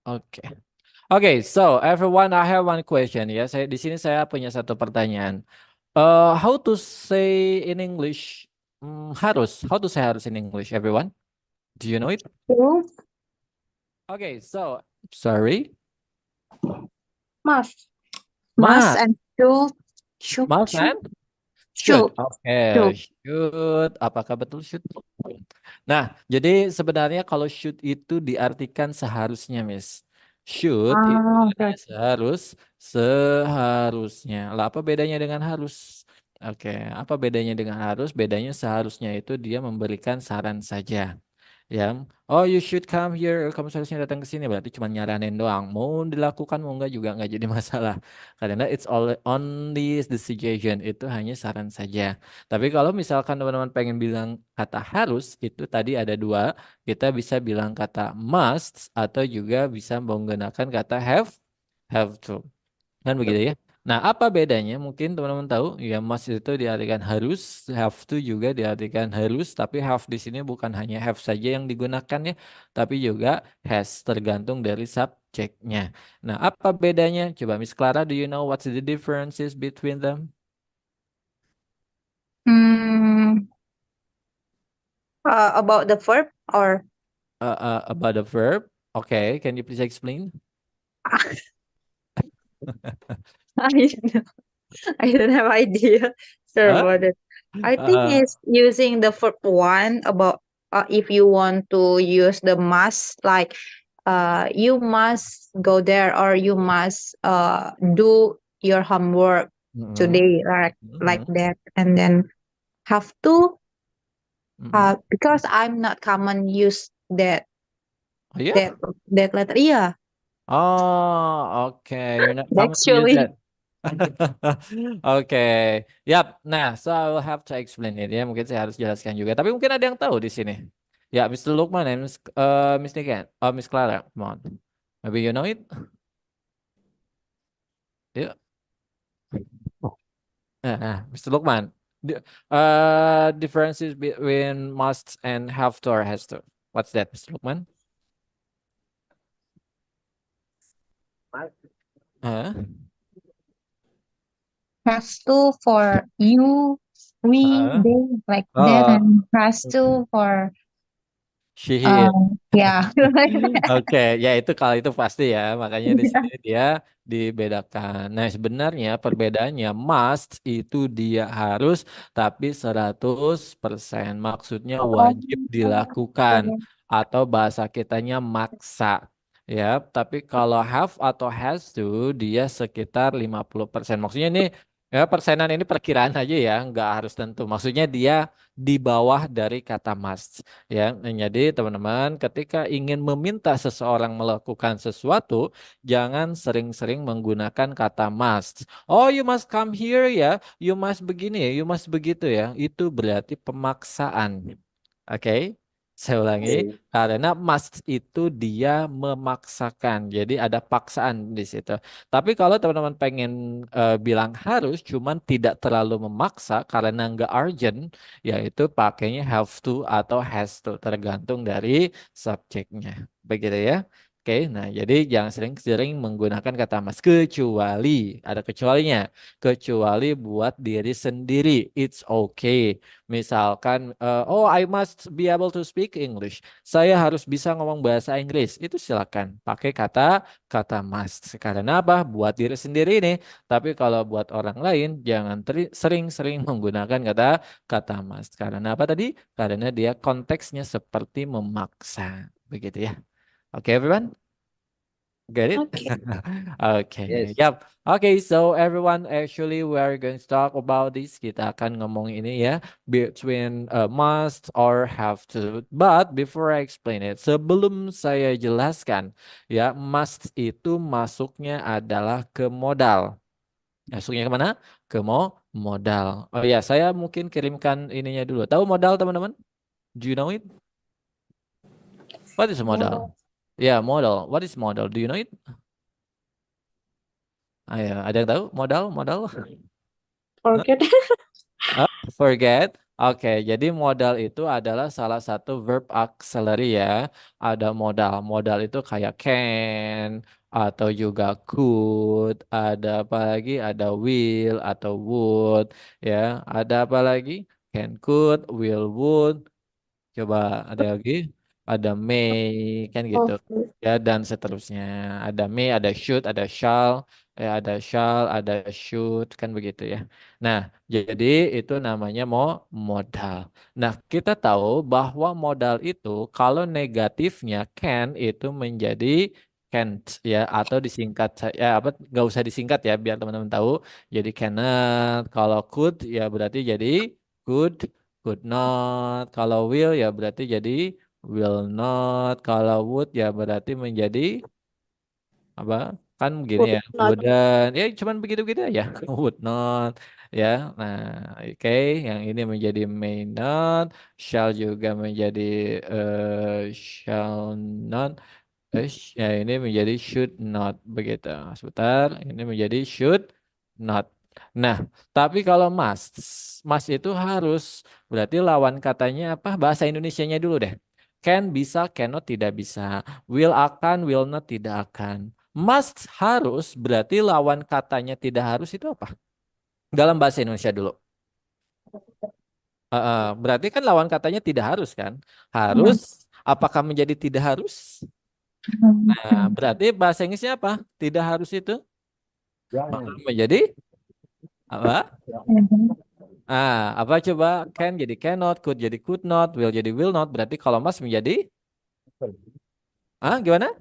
Oke. Oke, so everyone, I have one question ya. Di sini saya punya satu pertanyaan. How to say in English? Harus. How to say harus in English, everyone? Do you know it? Should, Okay, so sorry, must, must must, and should, must should, and should. should, should. Oke, should. Apakah betul should? Nah, jadi sebenarnya kalau should itu diartikan seharusnya, Miss. Should itu Ah, artinya okay. seharusnya. Lah, apa bedanya dengan harus? Oke, apa bedanya dengan harus? Bedanya seharusnya itu dia memberikan saran saja. Ya, oh you should come here, kamu seharusnya datang ke sini, berarti cuma nyaranin doang. Mau dilakukan mau enggak juga enggak jadi masalah. Karena it's all only the suggestion, itu hanya saran saja. Tapi kalau misalkan teman-teman pengen bilang kata harus, itu tadi ada dua, kita bisa bilang kata must atau juga bisa menggunakan kata have to. Kan begitu ya. Nah, apa bedanya? Mungkin teman-teman tahu, ya must itu diartikan harus, have to juga diartikan harus, tapi have di sini bukan hanya have saja yang digunakan ya, tapi juga has, tergantung dari subjeknya. Nah, apa bedanya? Coba Miss Clara, do you know what's the differences between them? Hmm, about the verb or About the verb. Okay, can you please explain? I don't know. I don't have idea. Sorry Huh? about it. I think Uh, it's using the verb one about if you want to use the must, like you must go there or you must do your homework mm-mm, today, like mm-mm, that, and then have to mm-mm. because I'm not common use Oh yeah? that that letter. Yeah, Oh, okay. You're not common to use actually. that. Oke, yap. Nah, so I will have to explain it ya. Mungkin saya harus jelaskan juga. Tapi mungkin ada yang tahu di sini. Ya, Mr. Lukman and Miss Niken, Miss Clara, come on. Maybe you know it. Ya. Mr. Lukman. Differences between must and have to or has to. What's that, Mr. Lukman? Uh, Has to for you, we, uh, they, like that, oh, and has to for she, he. yeah. Oke, ya itu kalau itu pasti ya, makanya di sini dia dibedakan. Nah, sebenarnya perbedaannya must itu dia harus tapi 100%. Maksudnya Oh, wajib dilakukan okay. atau bahasa kitanya maksa. Ya, tapi kalau have atau has to dia sekitar 50%. Maksudnya ini ya persenan ini perkiraan aja ya, nggak harus tentu. Maksudnya dia di bawah dari kata must. Ya, jadi teman-teman, ketika ingin meminta seseorang melakukan sesuatu, jangan sering-sering menggunakan kata must. Oh, you must come here ya, you must begini ya, you must begitu ya. Itu berarti pemaksaan. Oke, saya ulangi, karena must itu dia memaksakan. Jadi ada paksaan di situ. Tapi kalau teman-teman pengen bilang harus, cuman tidak terlalu memaksa karena nggak urgent, yaitu pakainya have to atau has to, tergantung dari subjeknya. Begitu ya. Oke, nah jadi jangan sering-sering menggunakan kata mas, kecuali, ada kecualinya, kecuali buat diri sendiri, it's okay. Misalkan, oh I must be able to speak English. Saya harus bisa ngomong bahasa Inggris. Itu silakan pakai kata must. Karena apa? Buat diri sendiri nih. Tapi kalau buat orang lain, jangan sering-sering menggunakan kata must. Karena apa tadi? Karena dia konteksnya seperti memaksa. Begitu ya. Oke, everyone? Get it? Okay. Okay, yep. Okay, so everyone, actually we are going to talk about this. Kita akan ngomong ini ya, between must or have to. But before I explain it, sebelum saya jelaskan, ya must itu masuknya adalah ke modal. Masuknya kemana? Ke modal. Oh ya, saya mungkin kirimkan ininya dulu. Tahu modal teman-teman? Do you know it? What is modal? Model. Ya, modal. What is modal? Do you know it? Ayo, ada yang tahu modal? Forget. Ah, forget. Oke, jadi modal itu adalah salah satu verb auxiliary ya. Ada modal. Modal itu kayak can atau juga could. Ada apa lagi? Ada will atau would ya. Ada apa lagi? Can, could, will, would. Coba ada lagi, ada may kan gitu Okay. ya dan seterusnya. Ada may, ada should, ada shall, ada should kan begitu ya. Nah, jadi itu namanya modal. Nah, kita tahu bahwa modal itu kalau negatifnya can itu menjadi can't ya atau disingkat ya apa nggak usah disingkat ya biar teman-teman tahu. Jadi cannot. Kalau could ya berarti jadi could. Could not. Kalau will ya berarti jadi will not. Kalau would ya berarti menjadi apa? Kan begini Would ya. not. Wouldn't. Ya cuman begitu-begitu aja. Would not. Ya. Nah, oke. Yang ini menjadi may not. Shall juga menjadi shall not. Ya ini menjadi should not begitu. Sebentar, ini menjadi should not. Nah, tapi kalau must, must itu harus berarti lawan katanya apa? Bahasa Indonesianya dulu deh. Can bisa, cannot tidak bisa. Will akan, will not tidak akan. Must harus berarti lawan katanya tidak harus itu apa? Dalam bahasa Indonesia dulu. Berarti kan lawan katanya tidak harus kan? Harus, apakah menjadi tidak harus? Nah, berarti bahasa Inggrisnya apa? Tidak harus itu maka menjadi apa? Apa coba? Can jadi cannot, could jadi could not, will jadi will not. Berarti kalau must menjadi gimana?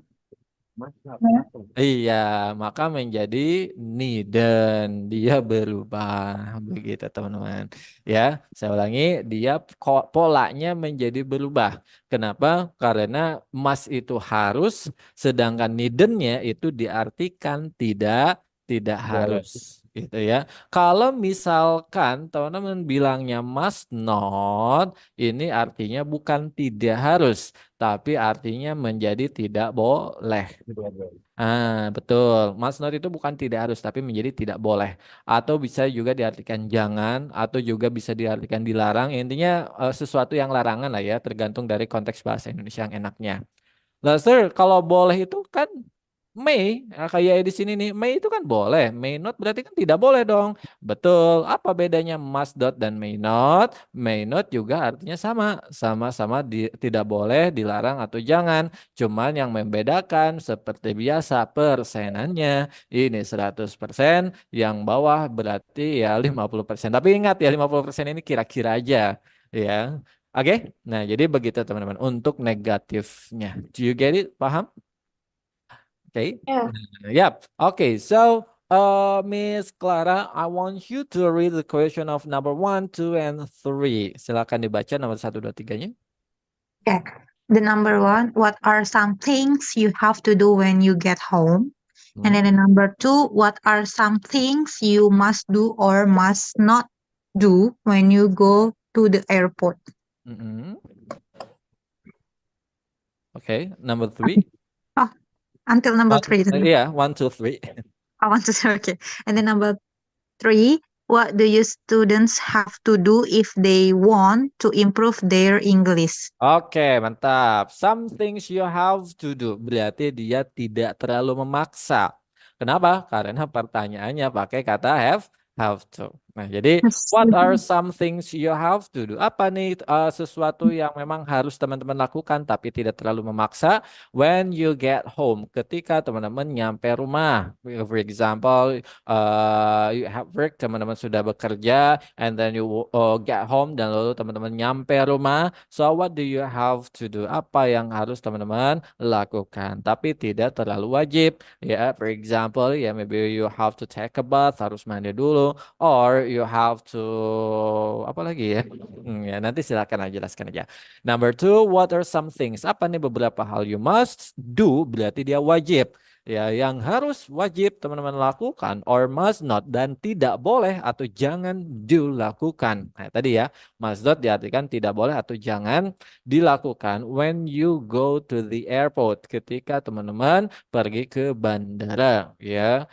Iya, maka menjadi needn't. Dia berubah begitu teman-teman. Ya, saya ulangi, dia polanya menjadi berubah. Kenapa? Karena must itu harus, sedangkan needn't-nya itu diartikan tidak harus. Gitu ya. Kalau misalkan teman-teman bilangnya must not, ini artinya bukan tidak harus, tapi artinya menjadi tidak boleh. Betul. Must not itu bukan tidak harus, tapi menjadi tidak boleh. Atau bisa juga diartikan jangan, atau juga bisa diartikan dilarang. Intinya sesuatu yang larangan lah ya, tergantung dari konteks bahasa Indonesia yang enaknya. Lester, kalau boleh itu kan may, kayak di sini nih, may itu kan boleh, may not berarti kan tidak boleh dong. Betul. Apa bedanya must not dan may not? May not juga artinya sama, sama-sama tidak boleh, dilarang atau jangan. Cuman yang membedakan seperti biasa persenannya ini 100%, yang bawah berarti ya 50%. Tapi ingat ya 50% ini kira-kira aja ya. Oke, nah jadi begitu teman-teman untuk negatifnya. Do you get it? Paham? Oke. Yeah. Yep. Okay. So, Miss Clara, I want you to read the question of number one, two, and three. Silakan dibaca nomor satu, dua, tiganya. Okay. The number one, what are some things you have to do when you get home? And Hmm. then the number two, what are some things you must do or must not do when you go to the airport? Mm-mm. Okay. Number three. Oh, until number three. Yeah. One, two, three. I want to say, okay. And then number three, what do you students have to do if they want to improve their English? Oke, mantap. Some things you have to do. Berarti dia tidak terlalu memaksa. Kenapa? Karena pertanyaannya pakai kata have to. Nah, jadi Yes. what are some things you have to do? Apa nih sesuatu yang memang harus teman-teman lakukan tapi tidak terlalu memaksa when you get home. Ketika teman-teman nyampe rumah. For example, you have work, teman-teman sudah bekerja, and then you get home dan lalu teman-teman nyampe rumah. So what do you have to do? Apa yang harus teman-teman lakukan? Tapi tidak terlalu wajib. Ya, for example, ya maybe you have to take a bath, harus mandi dulu, or you have to apa lagi ya? Ya nanti silakan aja jelaskan aja. Number two, what are some things? Apa nih beberapa hal you must do? Berarti dia wajib. Ya, yang harus wajib teman-teman lakukan or must not dan tidak boleh atau jangan dilakukan. Nah, tadi ya, must not diartikan tidak boleh atau jangan dilakukan when you go to the airport ketika teman-teman pergi ke bandara ya.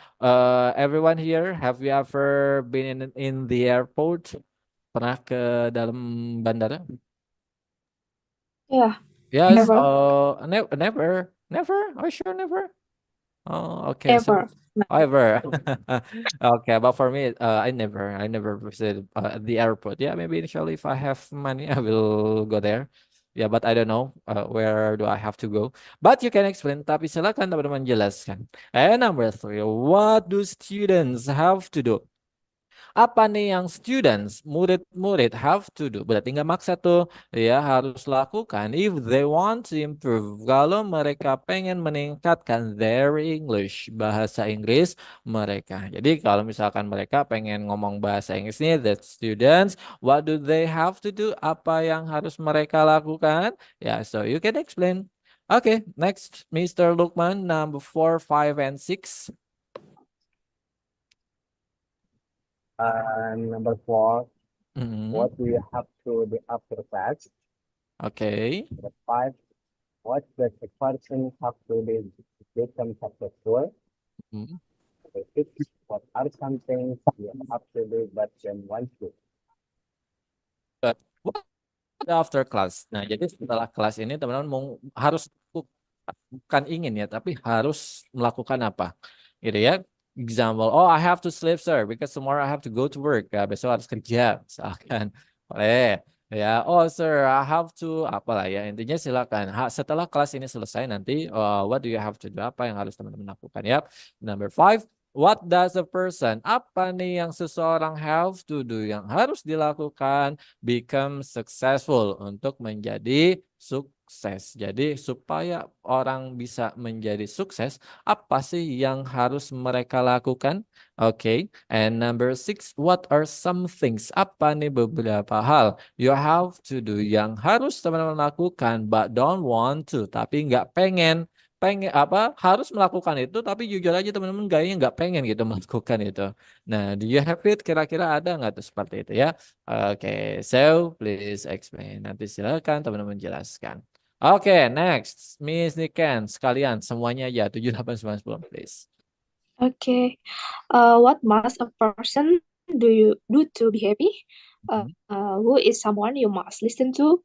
Everyone here, have you ever been in the airport? Pernah ke dalam bandara? Yeah, Yes. never, Never. Never. Oh, sure, never. Oh, okay. So, ever. ever. Okay, but for me, I never visited the airport. Yeah, maybe initially if I have money, I will go there. Yeah, but I don't know where do I have to go. But you can explain. Tapi silakan teman-teman jelaskan. And number three, what do students have to do? Apa nih yang students, murid-murid have to do? Berarti nggak maksa tuh, ya harus lakukan if they want to improve. Kalau mereka pengen meningkatkan their English, bahasa Inggris mereka. Jadi kalau misalkan mereka pengen ngomong bahasa Inggris nih, that students, what do they have to do? Apa yang harus mereka lakukan? Ya, so you can explain. Okay, next, Mr. Lukman, number 4, 5, and 6. Number 4, Mhm. what do you have to do after class? Okay. Number 5, what does a person have to do to become successful? Mhm. Number 6, what are some things you have to do but don't want to? But what after class? Nah, jadi setelah kelas ini teman-teman harus bukan ingin ya, tapi harus melakukan apa? Gitu ya. Example, oh I have to sleep sir because tomorrow I have to go to work. Ya, besok harus kerja, misalkan. Boleh. Ya, oh sir, I have to apalah ya. Intinya silakan. Setelah kelas ini selesai nanti, what do you have to do? Apa yang harus teman-teman lakukan? Ya. Number 5, what does a person? Apa nih yang seseorang have to do? Yang harus dilakukan become successful untuk menjadi sukses. Jadi supaya orang bisa menjadi sukses, apa sih yang harus mereka lakukan? Oke. And number 6, what are some things? Apa nih beberapa hal you have to do yang harus teman-teman lakukan but don't want to, tapi nggak pengen apa harus melakukan itu tapi jujur aja teman-teman gayanya nggak pengen gitu melakukan itu. Nah, do you have it? Kira-kira ada nggak tuh seperti itu ya? Oke, so please explain. Nanti silakan teman-teman jelaskan. Oke, next, Miss Niken, sekalian semuanya aja 7, 8, 9, 10, please. Okay. What must a person do to be happy? Mhm. Who is someone you must listen to?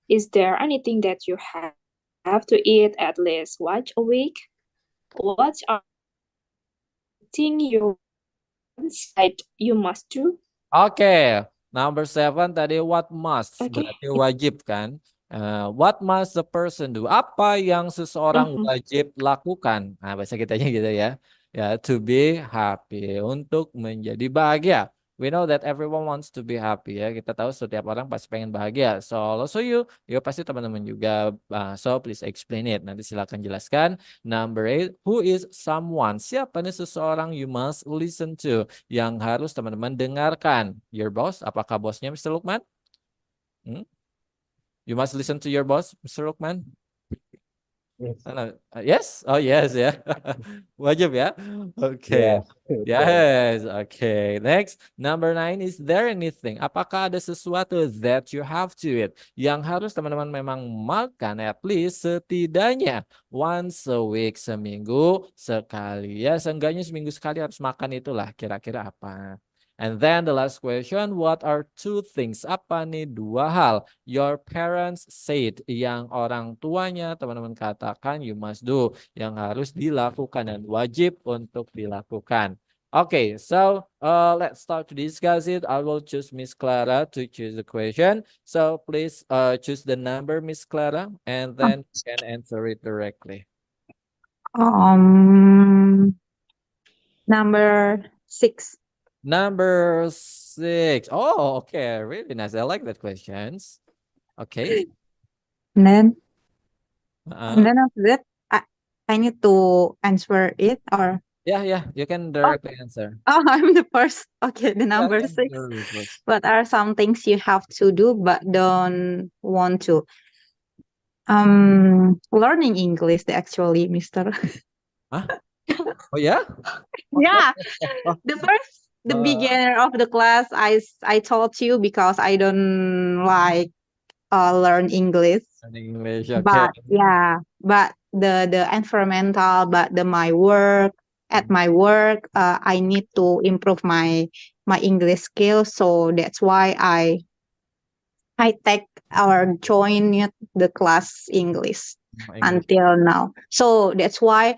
Is there anything that you have to eat at least once a week? What are things you said you must do? Oke, number 7 tadi what must Okay. berarti wajib kan? What must the person do? Apa yang seseorang Mhm. wajib lakukan? Nah, bahasa kitanya gitu ya. Ya, to be happy, untuk menjadi bahagia. We know that everyone wants to be happy ya. Kita tahu setiap orang pasti pengen bahagia. So also you pasti teman-teman juga. So please explain it. Nanti silakan jelaskan. Number 8, who is someone? Siapa nih seseorang you must listen to? Yang harus teman-teman dengarkan. Your boss, apakah bosnya Mr. Lukman? You must listen to your boss, Mr. Lukman. Yes. Yes? Oh yes ya. Wajib ya. Oke. Yeah. Yes. Oke. Next, number 9, is there anything? Apakah ada sesuatu that you have to eat yang harus teman-teman memang makan at least setidaknya once a week, seminggu sekali ya, seenggaknya seminggu sekali harus makan itulah. Kira-kira apa? And then the last question, what are 2 things? Apa nih 2 hal your parents said yang orang tuanya teman-teman katakan you must do, yang harus dilakukan dan wajib untuk dilakukan. Okay, so let's start to discuss it. I will choose Miss Clara to choose the question. So please choose the number, Miss Clara, and then you can answer it directly. Number 6. Number 6. Oh, okay, really nice. I like that questions. Okay. And then Uh-uh. after that, I need to answer it or Yeah, you can directly answer. oh, I'm the first. Okay, the Yeah, number yeah, 6. you're the first. What are some things you have to do but don't want to? Learning English actually, Mister. Huh? Oh yeah? Yeah, Oh, the beginner of the class, I told you because I don't like learn English. learning English. Okay. But yeah, but the environmental, but my work at my work, I need to improve my my English skills. So that's why I take or join the class English English. until now. So that's why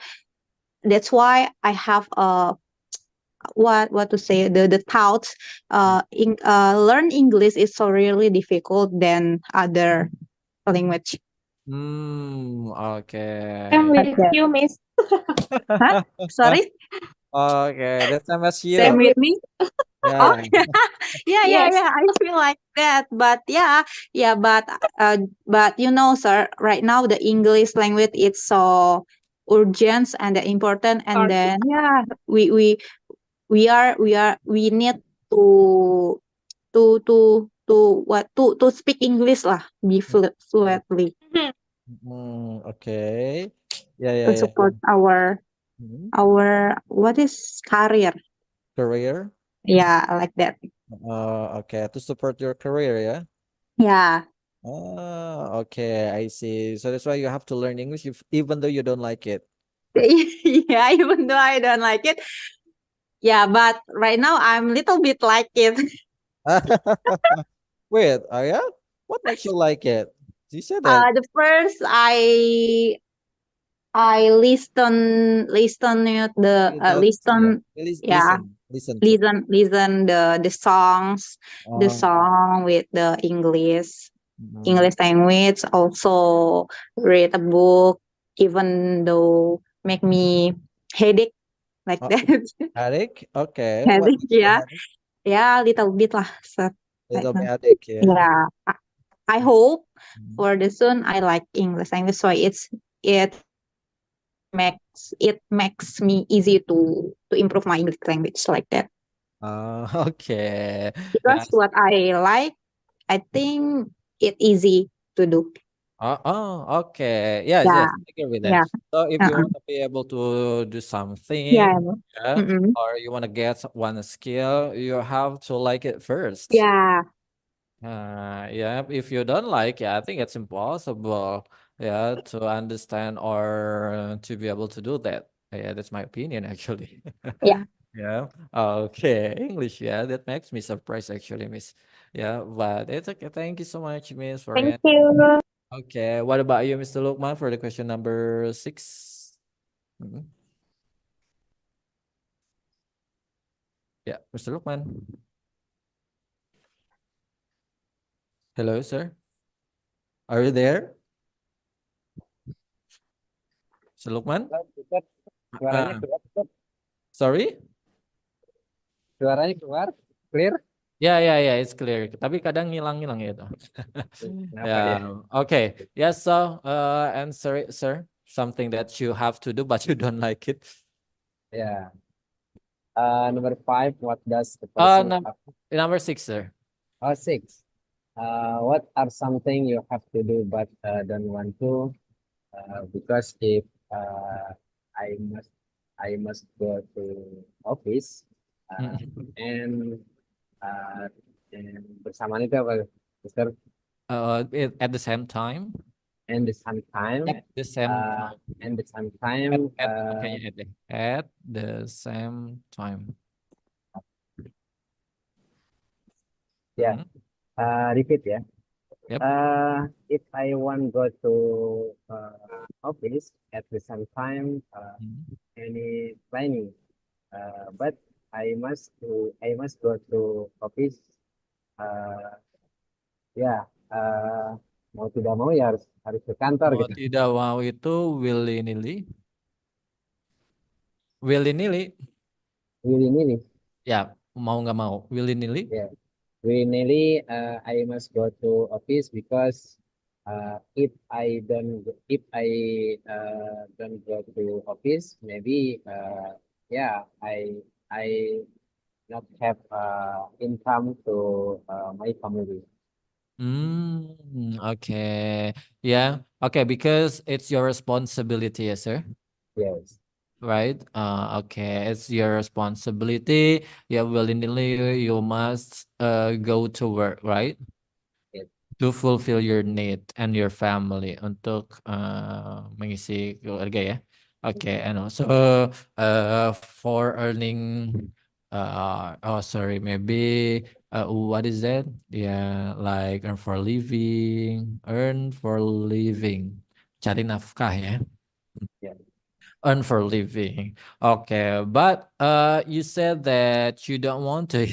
I have what to say the thoughts learn English is so really difficult than other language. Okay. I'm Like with that. you, Miss. Huh? Sorry, Okay, the same as same you. with me. Oh, Yeah. yeah. Yes. I feel like that, but yeah, but sir, right now the English language is so urgent and important, and Urgent. then we need to to speak English lah, be fluently Mhm. Okay. Yeah, yeah, to yeah. support Mhm. our what is career. Career. Yeah, like that. Okay, to support your career, yeah. Yeah. Okay, I see. So that's why you have to learn English even though you don't like it. Yeah, even though I don't like it. Yeah, but right now I'm little bit like it. Wait, yeah? What makes you like it? You said that. The first I listen it the You notice, yeah. listen, yeah, Listen to. listen the songs, the Oh, song with the mhm. English language. Also read a book, even though make me headache like Uh, that. Headache? Okay. What Headache, makes you yeah, headache? yeah, little bit lah. So, like Little that. headache, yeah. Yeah, I hope Mhm. for the soon I like English language, so it makes me easy to improve my English language like that. Okay. Because Yes. what I like, I think it easy to do. Okay. Yes, Yeah, yes, I agree with that. yeah, So if you uh-uh. want to be able to do Yeah, something, yeah, mm-mm. or you want to get one skill, you have to like it first. Yeah, Yeah, if you don't like, yeah, I think it's impossible, yeah, to understand or to be able to do that. Yeah, that's my opinion actually. yeah. Yeah. Okay. English, yeah, that makes me surprised actually, Miss. Yeah, but it's okay. Thank you so much, Miss, for Thank it. you. Okay. What about you, Mr. Lukman, for the question number 6? Mhm. Yeah, Mr. Lukman. Hello, sir. Are you there? Mr. Lukman? Ustaz, suaranya Uh, keluar, Ustaz. sorry? Suaranya keluar, clear. Yeah, it's clear. Tapi kadang ngilang-ngilang gitu. Kenapa ya? Yeah. Okay. Yes, so answer it, sir. Something that you have to do but you don't like it. Yeah. Number 5, what does the person Num have? number 6, sir. Oh, 6. What are something you have to do but don't want to? Because if uh, I must I must go to office Mm. and and bersamaan itu apa, Mister? At the same time. And the same time, At the same uh, time. and the same time, Okay, at the same time. yeah. Mhm. Repeat ya. Yep. If I want go to office at the same time, Mhm. any planning, but I must go to office. Uh, ya, mau tidak mau ya harus harus ke kantor Mau gitu. tidak mau itu willy-nilly. Willy-nilly. Willy-nilly. Ya, mau nggak mau. Willy-nilly. Yeah, willy-nilly. I must go to office because if I don't go to office, maybe yeah, I not have income to my family. Okay. Yeah. Okay, because it's your responsibility, yes, sir. Yes, Right? Okay, it's your responsibility. Yeah, willingly you must go to work, right? yes, To fulfill your need and your family untuk mengisi keluarga ya. Okay, and also for earning Oh, sorry. Maybe what is that? Yeah, like earn for living. Cari nafkah ya. Yeah. Earn for living. Okay, but you said that you don't want to.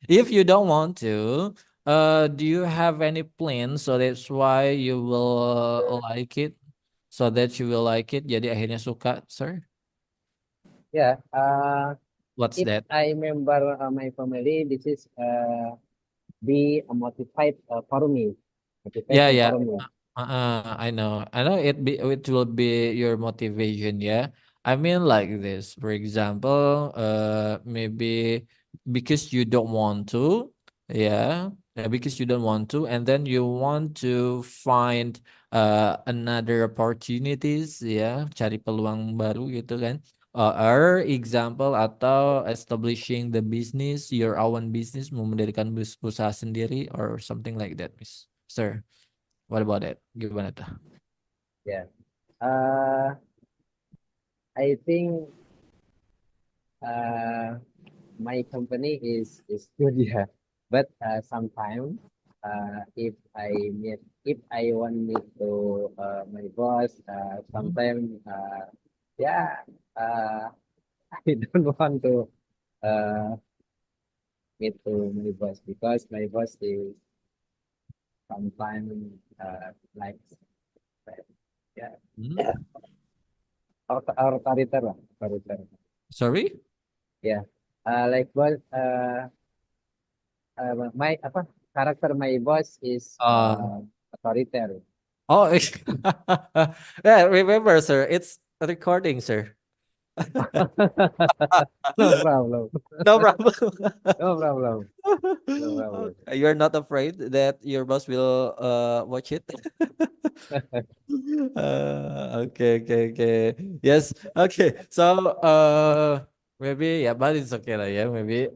If you don't want to, do you have any plans? So that's why you will like it. So that you will like it. Jadi akhirnya suka, sir. Yeah. What's If that? I remember my family, this is be a motivate for me. Yeah, Motivation yeah. for me. I know. I know it will be your motivation, yeah. I mean like this. For example, maybe because you don't want to, yeah. Yeah, because you don't want to, and then you want to find another opportunities, ya, cari peluang baru gitu kan. Or example atau establishing the business, your own business, mau mendirikan usaha sendiri or something like that, Miss. Sir. What about it? Gimana tuh? Yeah. Uh, I think my company is good, yeah. But sometimes if I want meet to my boss, Hmm? sometimes yeah, uh, I don't want to uh, meet to my boss because my boss is sometimes like yeah, Hmm? authoritative lah, authoritative. Sorry? Yeah, like boss my apa karakter my boss is Uh, authoritative. oh, yeah, remember, sir, it's a recording, sir. No problem. No problem. No problem. No problem. Okay, you're not afraid that your boss will watch it? Okay, okay, okay. Yes, okay. So, maybe, yeah, but it's okay lah, yeah. Maybe,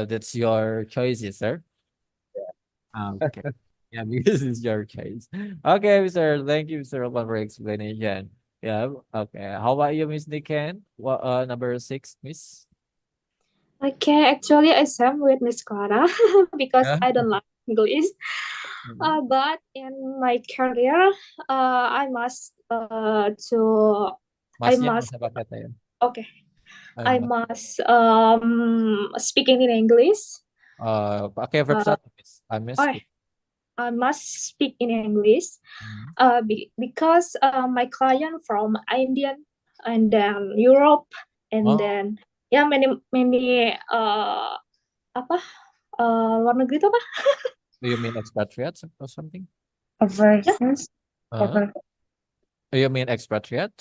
that's your choice, yes, sir. Okay. Yeah, because it's your choice. Okay, Mr. Thank you, Mr. Roman, for explanation. Yeah. Okay. How about you, Miss Niken? What number 6, Miss? Okay, actually, I same with Miss Clara because Yeah. I don't like English. Mhm. But in my career, I must to I Masnya nggak must usah pakai T ya. okay. I Mas. must speaking in English. Pakai verb Uh, satu, Miss. I miss. I I must speak in English. Hmm. Because my client from Indian and then Europe and Oh, then yeah many many apa luar negeri itu apa? do you mean expatriates or something? Ya, Overseas. Huh? Do you mean expatriate?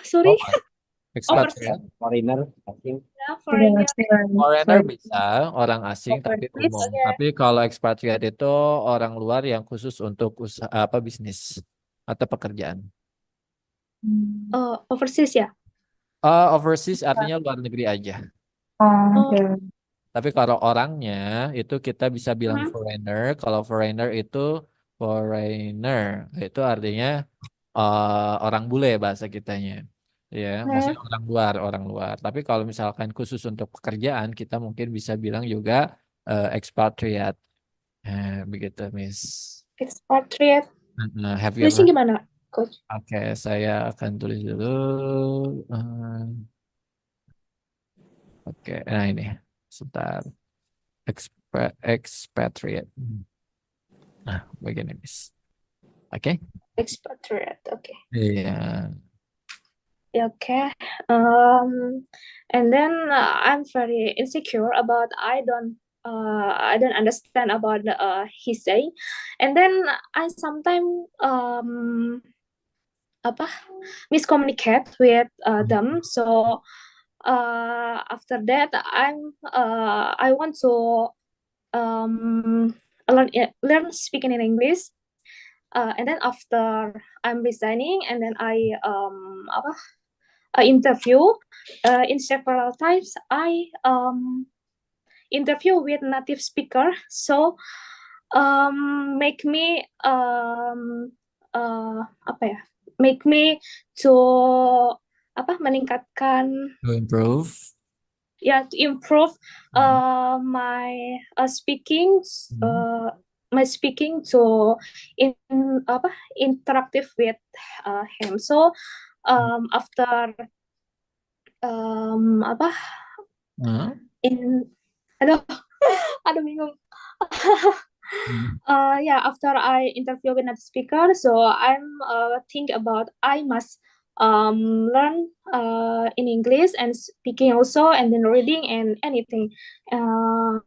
sorry, Oh, overseas expatriate. Foreigner, I think. ya foreigner. Foreigner bisa, orang asing tapi Overseas. umum. Tapi kalau expatriate itu orang luar yang khusus untuk usaha apa bisnis atau pekerjaan. Overseas ya. Overseas artinya luar negeri aja. Oh, Okay. Tapi kalau orangnya itu kita bisa bilang mhm. foreigner. Kalau foreigner itu artinya orang bule bahasa kitanya. Ya, maksudnya orang luar. Tapi kalau misalkan khusus untuk pekerjaan, kita mungkin bisa bilang juga expatriate. Begitu, Miss. Expatriate. Have you Tulisnya ever? gimana, Coach? Oke, saya akan tulis dulu. Eh, Oke, nah ini, sebentar. Expatriate. Nah, begini, Miss. Oke? Expatriate. Okay. Iya. Okay. And then I'm very insecure about I don't understand about he say, and then I sometimes apa miscommunicate with them. So after that I want to learn speaking in English. And then after I'm resigning, and then apa interview in several times I interview with native speaker, so make me apa ya make me to meningkatkan To improve. to improve Mhm. my speaking Mhm. my speaking to interactive with him. So after Huh? in aduh aduh bingung. Mhm. After I interview with native speaker, so I'm think about I must learn in English and speaking also, and then reading and anything. Uh,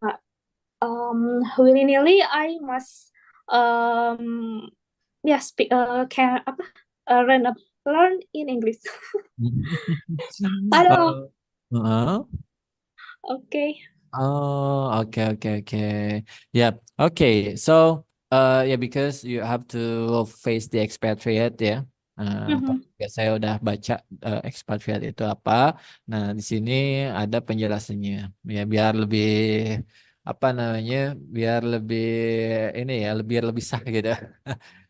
Willy-nilly I must speak can learn in English. Aduh, Oh, uh-huh. okay. Oh, okay. Yeah, okay. So, yeah, because you have to face the expatriate ya. Mhm. Ya saya udah baca expatriate itu apa. Nah, di sini ada penjelasannya. Ya, biar lebih apa namanya? Biar lebih ini ya, biar lebih sah gitu.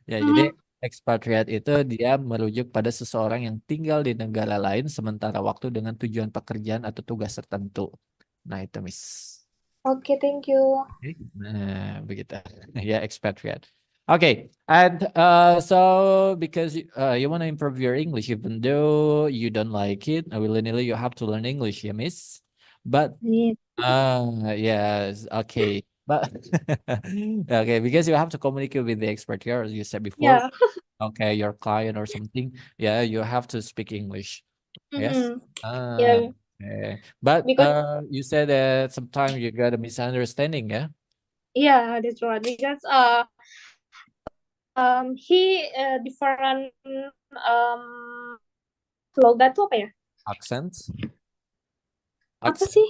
Ya, jadi Mhm. expatriate itu dia merujuk pada seseorang yang tinggal di negara lain sementara waktu dengan tujuan pekerjaan atau tugas tertentu. Nah, itu Miss. Okay, thank you. Oke. Nah, begitu. Ya, expatriate. Okay, and so because you want to improve your English, even though you don't like it, willingly you have to learn English, yeah, Miss. But Yeah. yes, okay, but okay, because you have to communicate with the expert here, as you said before. Yeah. Okay, your client or something. Yeah, you have to speak English. Yes. Mhm. Ah, Yeah, okay. But because you said that sometimes you got a misunderstanding, yeah? that's right. Because he different um logat tuh apa ya? Accents? Apa Accent? sih?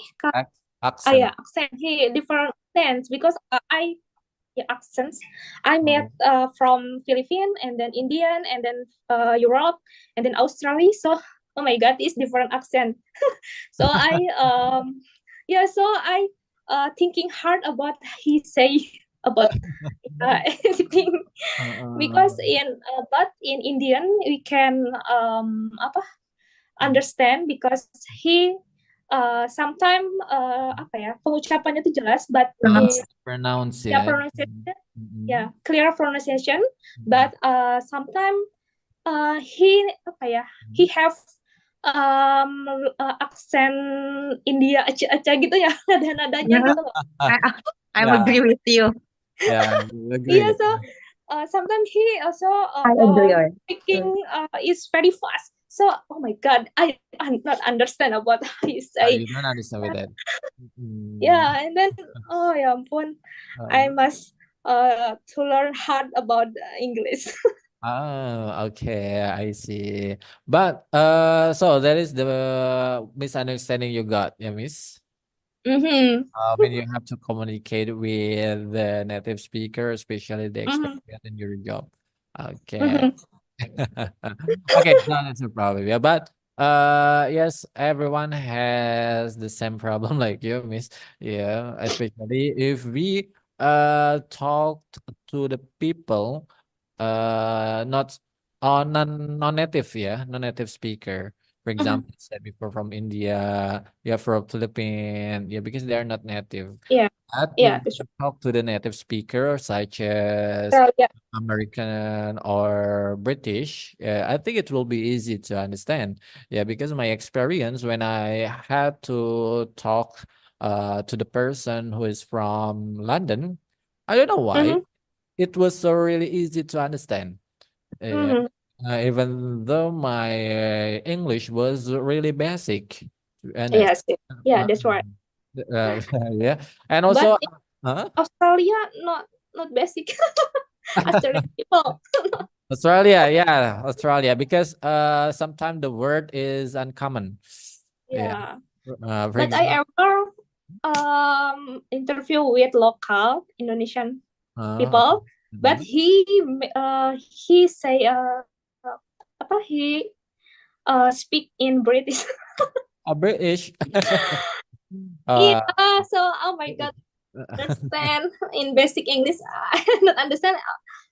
Accent. Accent. He different accents because accents. I met Oh. from Philippines and then Indian and then Europe and then Australia. So oh my God, it's different accent. So I thinking hard about he say about anything because Uh, in Indian we can mm, understand because he sometimes pengucapannya tuh jelas but Pronounce. pronounce ya. pronunciation Mm, clear pronunciation mm, but sometimes he he mm. have aksen India aja gitu ya nada-nadanya Yeah, gitu loh. I, I'm Yeah, agree with you. yeah, Iya, agree. so sometimes he also I agree. speaking is very fast. So oh my God, I not understand about what he say. You don't understand with that. Mm, Yeah, and then oh ya ampun, I uh, must to learn hard about English. oh, okay, I see. But so that is the misunderstanding you got, yeah, Miss. Mm-hmm. I mean, you have to communicate with the native speaker, especially the Mm-hmm. expatriate in your job. Okay. Mm-hmm. Okay, no, that's a problem. Yeah, but yes, everyone has the same problem like you, Miss. Yeah, especially if we talk to the people not non-native, yeah, non-native speaker. For Mm-hmm. example, said before from India, yeah, from Philippines, yeah, because they are not native. Yeah, But if yeah, that's you talk to the native speaker, such as right. Yeah. American or British, I think it will be easy to understand. Yeah, because my experience when I had to talk to the person who is from London, I don't know why Mm-hmm. it was so really easy to understand. Yeah. Mm-hmm. Even though my English was really basic, to be honest. Yes, yeah, Uh, that's right. yeah, and But also, in huh? Australia, not basic. Australian people. Australia, yeah, Australia, because sometimes the word is uncommon. Yeah. Yeah. For But I example, ever interview with local Indonesian okay. people, but Mhm. he say he speak in British. British. Yeah, uh, so oh my God, understand in basic English I not understand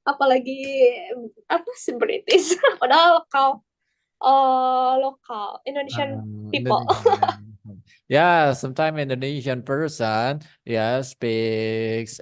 apalagi apa sih British padahal lokal. Local Indonesian people. Indonesian. Yeah, sometimes Indonesian person, yeah, speaks